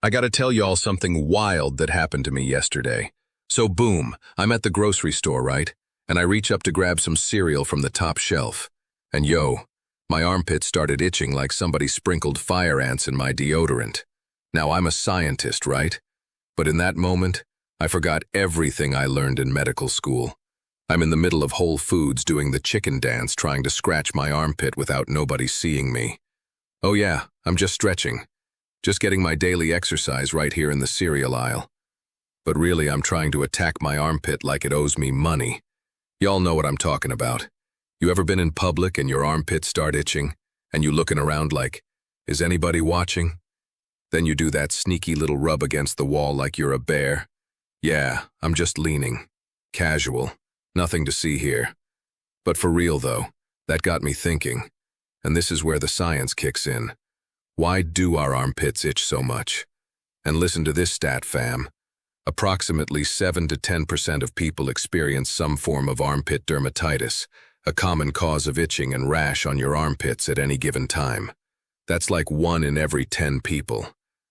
I gotta tell y'all something wild that happened to me yesterday. So boom, I'm at the grocery store, right? And I reach up to grab some cereal from the top shelf. And yo, my armpit started itching like somebody sprinkled fire ants in my deodorant. Now I'm a scientist, right? But in that moment, I forgot everything I learned in medical school. I'm in the middle of Whole Foods doing the chicken dance trying to scratch my armpit without nobody seeing me. Oh yeah, I'm just stretching. Just getting my daily exercise right here in the cereal aisle. But really, I'm trying to attack my armpit like it owes me money. Y'all know what I'm talking about. You ever been in public and your armpits start itching, and you looking around like, is anybody watching? Then you do that sneaky little rub against the wall like you're a bear. Yeah, I'm just leaning. Casual. Nothing to see here. But for real though, that got me thinking. And this is where the science kicks in. Why do our armpits itch so much? And listen to this stat, fam. Approximately 7 to 10% of people experience some form of armpit dermatitis, a common cause of itching and rash on your armpits at any given time. That's like 1 in every 10 people.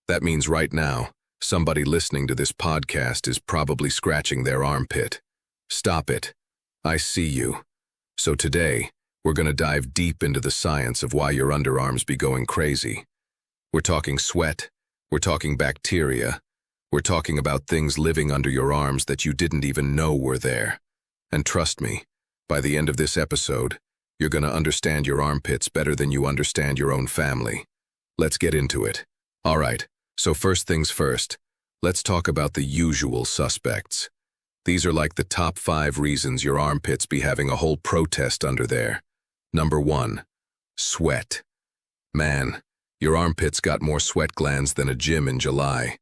That means right now, somebody listening to this podcast is probably scratching their armpit. Stop it. I see you. So today, we're going to dive deep into the science of why your underarms be going crazy. We're talking sweat, we're talking bacteria, we're talking about things living under your arms that you didn't even know were there. And trust me, by the end of this episode, you're going to understand your armpits better than you understand your own family. Let's get into it. All right, so first things first, let's talk about the usual suspects. These are like the top 5 reasons your armpits be having a whole protest under there. Number 1, sweat. Man, your armpits got more sweat glands than a gym in July.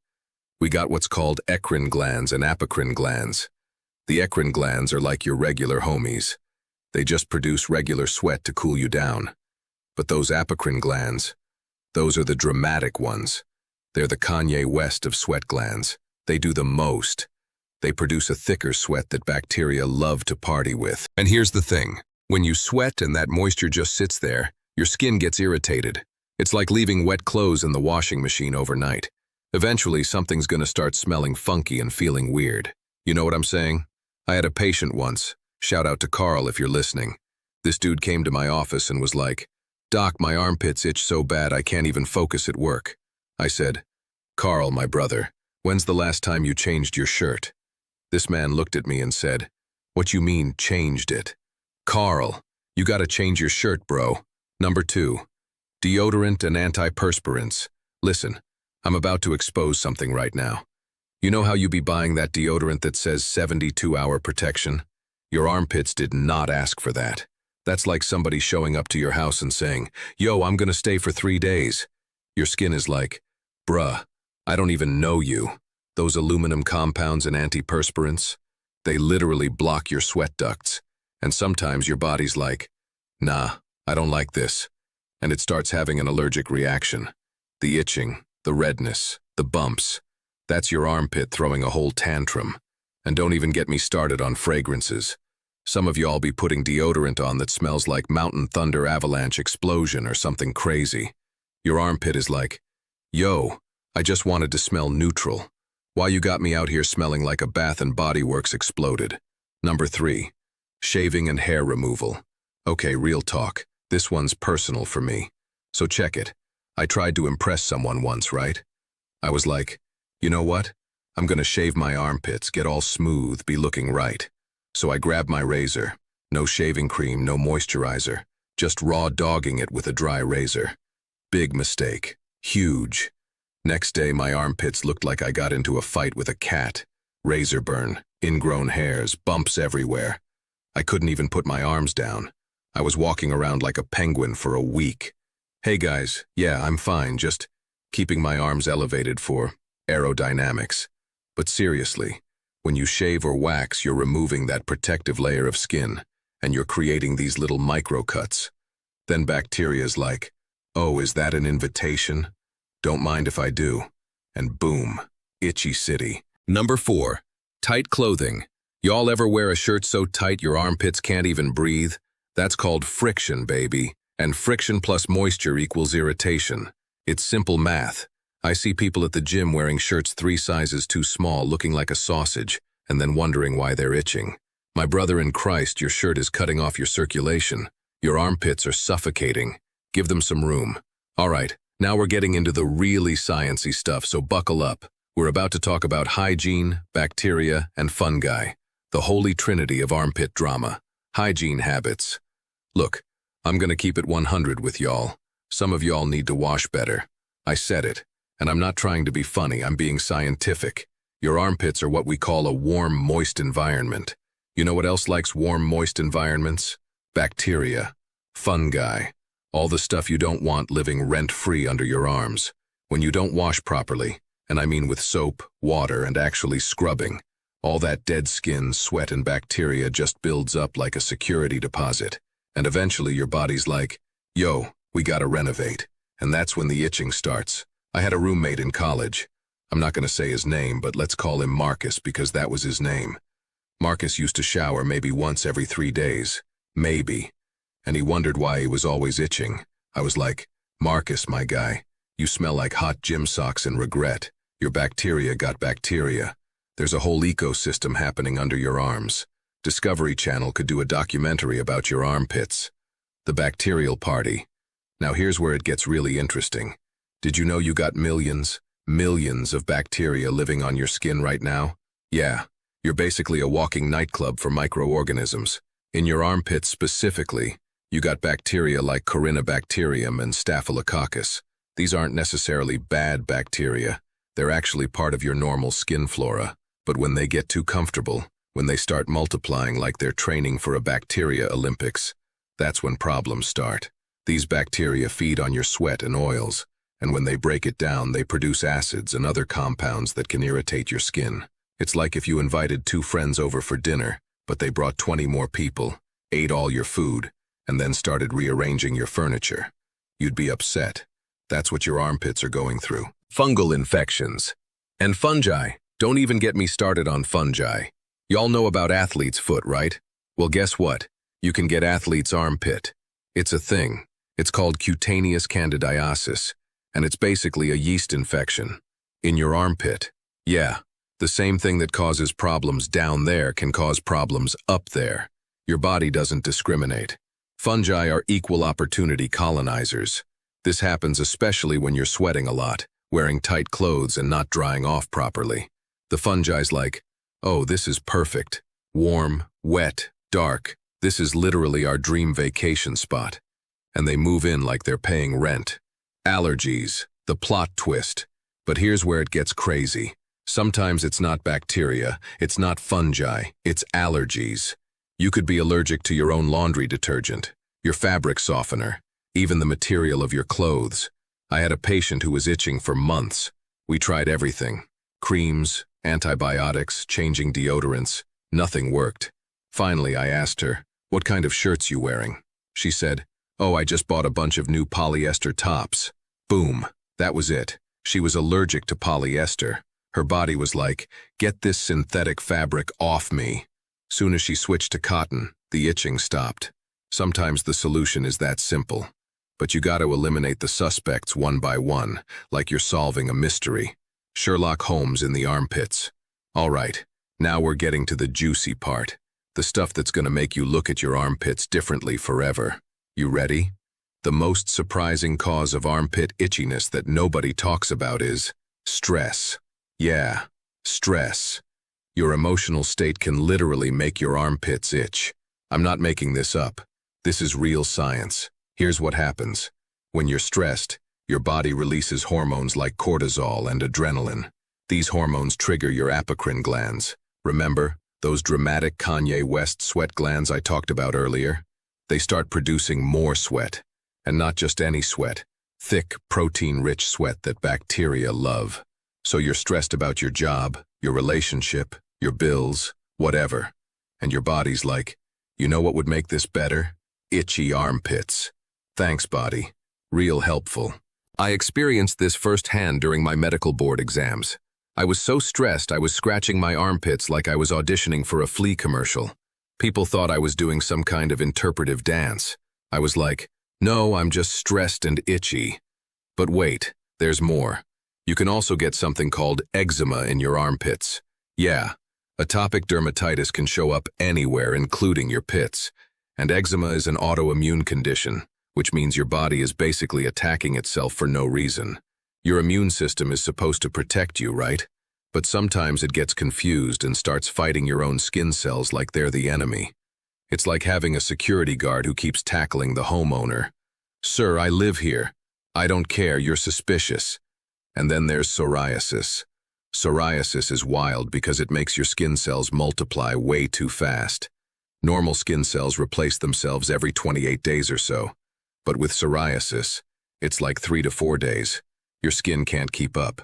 We got what's called eccrine glands and apocrine glands. The eccrine glands are like your regular homies. They just produce regular sweat to cool you down. But those apocrine glands, those are the dramatic ones. They're the Kanye West of sweat glands. They do the most. They produce a thicker sweat that bacteria love to party with. And here's the thing. When you sweat and that moisture just sits there, your skin gets irritated. It's like leaving wet clothes in the washing machine overnight. Eventually, something's gonna start smelling funky and feeling weird. You know what I'm saying? I had a patient once. Shout out to Carl if you're listening. This dude came to my office and was like, "Doc, my armpits itch so bad I can't even focus at work." I said, "Carl, my brother, when's the last time you changed your shirt?" This man looked at me and said, "What you mean, changed it?" "Carl, you gotta change your shirt, bro." Number 2, deodorant and antiperspirants. Listen, I'm about to expose something right now. You know how you be buying that deodorant that says 72-hour protection? Your armpits did not ask for that. That's like somebody showing up to your house and saying, "Yo, I'm gonna stay for 3 days." Your skin is like, "Bruh, I don't even know you." Those aluminum compounds and antiperspirants, they literally block your sweat ducts. And sometimes your body's like, "Nah, I don't like this." And it starts having an allergic reaction. The itching, the redness, the bumps. That's your armpit throwing a whole tantrum. And don't even get me started on fragrances. Some of y'all be putting deodorant on that smells like Mountain Thunder Avalanche Explosion or something crazy. Your armpit is like, "Yo, I just wanted to smell neutral. Why you got me out here smelling like a Bath and Body Works exploded?" Number 3, shaving and hair removal. Okay, real talk. This one's personal for me. So check it. I tried to impress someone once, right? I was like, you know what? I'm gonna shave my armpits, get all smooth, be looking right. So I grabbed my razor. No shaving cream, no moisturizer. Just raw dogging it with a dry razor. Big mistake. Huge. Next day, my armpits looked like I got into a fight with a cat. Razor burn, ingrown hairs, bumps everywhere. I couldn't even put my arms down. I was walking around like a penguin for a week. Hey guys, yeah, I'm fine, just keeping my arms elevated for aerodynamics. But seriously, when you shave or wax, you're removing that protective layer of skin, and you're creating these little micro-cuts. Then bacteria's like, "Oh, is that an invitation? Don't mind if I do." And boom, itchy city. Number 4, tight clothing. Y'all ever wear a shirt so tight your armpits can't even breathe? That's called friction, baby. And friction plus moisture equals irritation. It's simple math. I see people at the gym wearing shirts 3 sizes too small, looking like a sausage, and then wondering why they're itching. My brother in Christ, your shirt is cutting off your circulation. Your armpits are suffocating. Give them some room. All right, now we're getting into the really sciencey stuff, so buckle up. We're about to talk about hygiene, bacteria, and fungi. The holy trinity of armpit drama. Hygiene habits. Look, I'm gonna keep it 100 with y'all. Some of y'all need to wash better. I said it, and I'm not trying to be funny, I'm being scientific. Your armpits are what we call a warm, moist environment. You know what else likes warm, moist environments? Bacteria, fungi, all the stuff you don't want living rent-free under your arms. When you don't wash properly, and I mean with soap, water, and actually scrubbing, all that dead skin, sweat, and bacteria just builds up like a security deposit. And eventually your body's like, yo, we gotta renovate. And that's when the itching starts. I had a roommate in college. I'm not gonna say his name, but let's call him Marcus because that was his name. Marcus used to shower maybe once every 3 days. Maybe. And he wondered why he was always itching. I was like, Marcus, my guy, you smell like hot gym socks and regret. Your bacteria got bacteria. There's a whole ecosystem happening under your arms. Discovery Channel could do a documentary about your armpits. The bacterial party. Now here's where it gets really interesting. Did you know you got millions of bacteria living on your skin right now? Yeah, you're basically a walking nightclub for microorganisms. In your armpits specifically, you got bacteria like Corynebacterium and Staphylococcus. These aren't necessarily bad bacteria. They're actually part of your normal skin flora. But when they get too comfortable, when they start multiplying like they're training for a bacteria Olympics, that's when problems start. These bacteria feed on your sweat and oils, and when they break it down, they produce acids and other compounds that can irritate your skin. It's like if you invited 2 friends over for dinner, but they brought 20 more people, ate all your food, and then started rearranging your furniture. You'd be upset. That's what your armpits are going through. Fungal infections. And fungi. Don't even get me started on fungi. Y'all know about athlete's foot, right? Well, guess what? You can get athlete's armpit. It's a thing. It's called cutaneous candidiasis, and it's basically a yeast infection. In your armpit. Yeah, the same thing that causes problems down there can cause problems up there. Your body doesn't discriminate. Fungi are equal opportunity colonizers. This happens especially when you're sweating a lot, wearing tight clothes and not drying off properly. The fungi's like, oh, this is perfect. Warm, wet, dark. This is literally our dream vacation spot. And they move in like they're paying rent. Allergies, the plot twist. But here's where it gets crazy. Sometimes it's not bacteria, it's not fungi, it's allergies. You could be allergic to your own laundry detergent, your fabric softener, even the material of your clothes. I had a patient who was itching for months. We tried everything. Creams, antibiotics, changing deodorants. Nothing worked. Finally, I asked her, what kind of shirts you wearing? She said, oh, I just bought a bunch of new polyester tops. Boom. That was it. She was allergic to polyester. Her body was like, get this synthetic fabric off me. Soon as she switched to cotton, the itching stopped. Sometimes the solution is that simple. But you gotta eliminate the suspects one by one, like you're solving a mystery. Sherlock Holmes in the armpits. All right, now we're getting to the juicy part. The stuff that's gonna make you look at your armpits differently forever. You ready? The most surprising cause of armpit itchiness that nobody talks about is stress. Yeah, stress. Your emotional state can literally make your armpits itch. I'm not making this up. This is real science. Here's what happens. When you're stressed, your body releases hormones like cortisol and adrenaline. These hormones trigger your apocrine glands. Remember, those dramatic Kanye West sweat glands I talked about earlier? They start producing more sweat. And not just any sweat. Thick, protein-rich sweat that bacteria love. So you're stressed about your job, your relationship, your bills, whatever. And your body's like, you know what would make this better? Itchy armpits. Thanks, body. Real helpful. I experienced this firsthand during my medical board exams. I was so stressed I was scratching my armpits like I was auditioning for a flea commercial. People thought I was doing some kind of interpretive dance. I was like, no, I'm just stressed and itchy. But wait, there's more. You can also get something called eczema in your armpits. Yeah, atopic dermatitis can show up anywhere, including your pits. And eczema is an autoimmune condition, which means your body is basically attacking itself for no reason. Your immune system is supposed to protect you, right? But sometimes it gets confused and starts fighting your own skin cells like they're the enemy. It's like having a security guard who keeps tackling the homeowner. "Sir, I live here. I don't care, you're suspicious." And then there's psoriasis. Psoriasis is wild because it makes your skin cells multiply way too fast. Normal skin cells replace themselves every 28 days or so. But with psoriasis, it's like 3 to 4 days. Your skin can't keep up.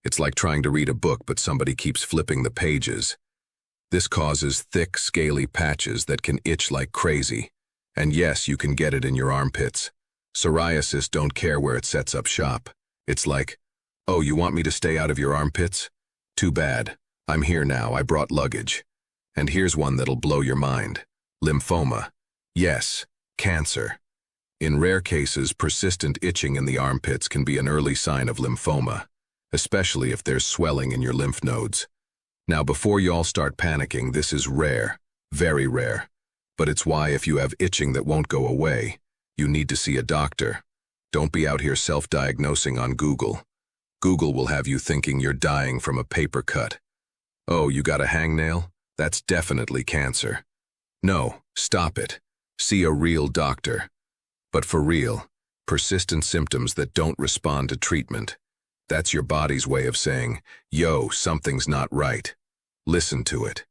It's like trying to read a book, but somebody keeps flipping the pages. This causes thick, scaly patches that can itch like crazy. And yes, you can get it in your armpits. Psoriasis don't care where it sets up shop. It's like, "Oh, you want me to stay out of your armpits? Too bad. I'm here now, I brought luggage." And here's one that'll blow your mind. Lymphoma. Yes, cancer. In rare cases, persistent itching in the armpits can be an early sign of lymphoma, especially if there's swelling in your lymph nodes. Now, before you all start panicking, this is rare, very rare. But it's why if you have itching that won't go away, you need to see a doctor. Don't be out here self-diagnosing on Google. Google will have you thinking you're dying from a paper cut. "Oh, you got a hangnail? That's definitely cancer." No, stop it. See a real doctor. But for real, persistent symptoms that don't respond to treatment. That's your body's way of saying, "Yo, something's not right." Listen to it.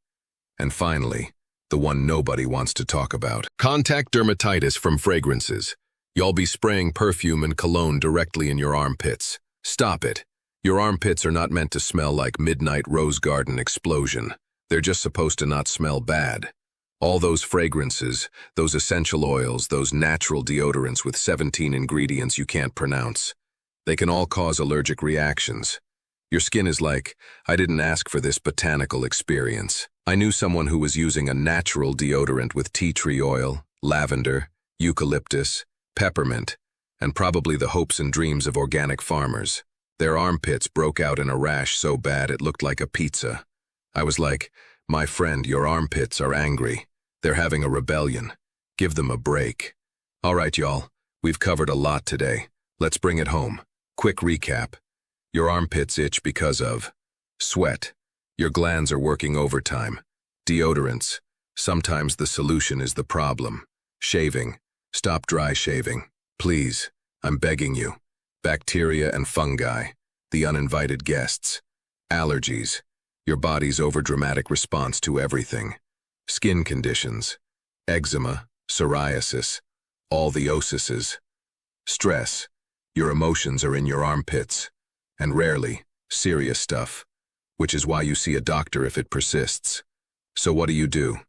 And finally, the one nobody wants to talk about. Contact dermatitis from fragrances. Y'all be spraying perfume and cologne directly in your armpits. Stop it. Your armpits are not meant to smell like midnight rose garden explosion. They're just supposed to not smell bad. All those fragrances, those essential oils, those natural deodorants with 17 ingredients you can't pronounce, they can all cause allergic reactions. Your skin is like, "I didn't ask for this botanical experience." I knew someone who was using a natural deodorant with tea tree oil, lavender, eucalyptus, peppermint, and probably the hopes and dreams of organic farmers. Their armpits broke out in a rash so bad it looked like a pizza. I was like, "My friend, your armpits are angry. They're having a rebellion. Give them a break." All right, y'all, we've covered a lot today. Let's bring it home. Quick recap. Your armpits itch because of sweat. Your glands are working overtime. Deodorants. Sometimes the solution is the problem. Shaving. Stop dry shaving. Please, I'm begging you. Bacteria and fungi. The uninvited guests. Allergies. Your body's overdramatic response to everything. Skin conditions. Eczema, psoriasis, all the osises. Stress. Your emotions are in your armpits. And rarely, serious stuff. Which is why you see a doctor if it persists. So what do?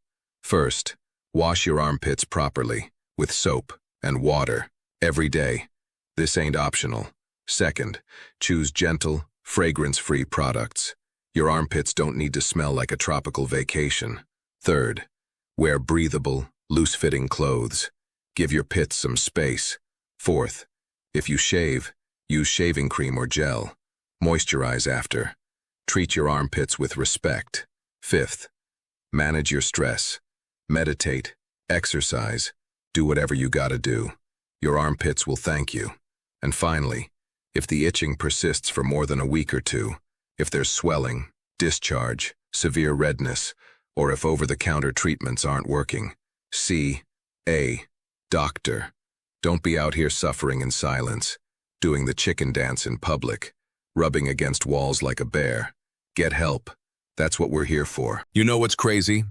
First, wash your armpits properly, with soap and water, every day. This ain't optional. Second, choose gentle, fragrance-free products. Your armpits don't need to smell like a tropical vacation. Third, wear breathable, loose-fitting clothes. Give your pits some space. Fourth, if you shave, use shaving cream or gel. Moisturize after. Treat your armpits with respect. Fifth, manage your stress. Meditate, exercise, do whatever you gotta do. Your armpits will thank you. And finally, if the itching persists for more than a week or two, if there's swelling, discharge, severe redness, or if over-the-counter treatments aren't working, see a doctor. Don't be out here suffering in silence, doing the chicken dance in public, rubbing against walls like a bear. Get help. That's what we're here for. You know what's crazy?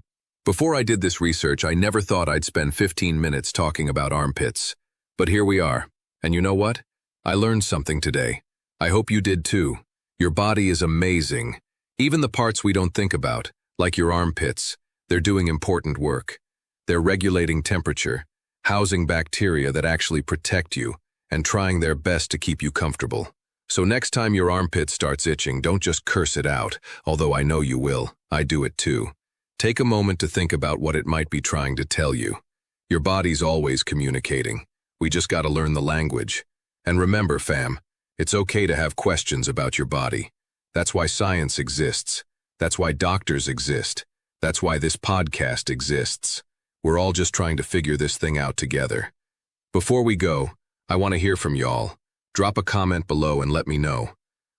Before I did this research, I never thought I'd spend 15 minutes talking about armpits. But here we are. And you know what? I learned something today. I hope you did too. Your body is amazing. Even the parts we don't think about, like your armpits, they're doing important work. They're regulating temperature, housing bacteria that actually protect you, and trying their best to keep you comfortable. So next time your armpit starts itching, don't just curse it out, although I know you will. I do it too. Take a moment to think about what it might be trying to tell you. Your body's always communicating. We just gotta learn the language. And remember, fam, It's okay to have questions about your body. That's why science exists. That's why doctors exist. That's why this podcast exists. We're all just trying to figure this thing out together. Before we go, I want to hear from y'all. Drop a comment below and let me know.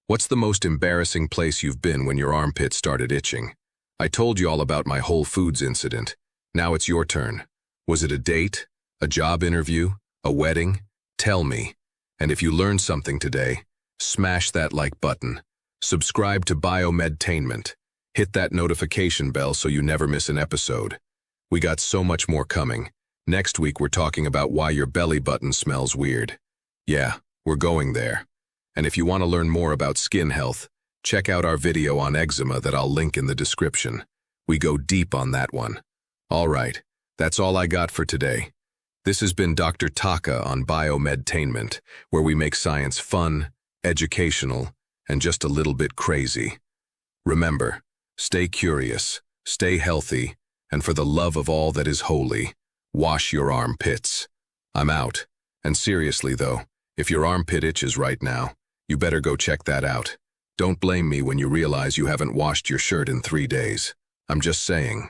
What's the most embarrassing place you've been when your armpit started itching? I told you all about my Whole Foods incident. Now it's your turn. Was it a date? A job interview? A wedding? Tell me. And if you learned something today, smash that like button. Subscribe to Biomedtainment. Hit that notification bell so you never miss an episode. We got so much more coming. Next week we're talking about why your belly button smells weird. Yeah, we're going there. And if you want to learn more about skin health, check out our video on eczema that I'll link in the description. We go deep on that one. All right, that's all I got for today. This has been Dr. Taka on Biomedtainment, where we make science fun, educational, and just a little bit crazy. Remember, stay curious, stay healthy, and for the love of all that is holy, wash your armpits. I'm out. And seriously though, if your armpit itches right now, you better go check that out. Don't blame me when you realize you haven't washed your shirt in 3 days. I'm just saying.